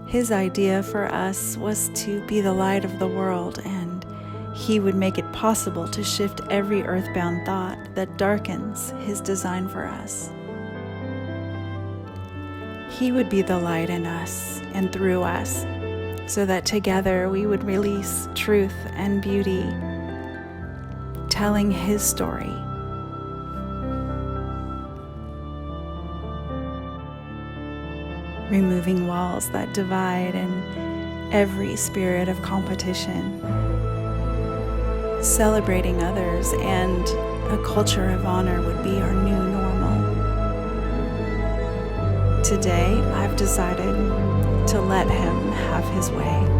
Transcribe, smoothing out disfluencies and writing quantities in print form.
His idea for us was to be the light of the world, and He would make it possible to shift every earthbound thought that darkens His design for us. He would be the light in us and through us, so that together we would release truth and beauty, telling His story. Removing walls that divide and every spirit of competition. Celebrating others and a culture of honor would be our new normal. Today, I've decided to let Him have His way.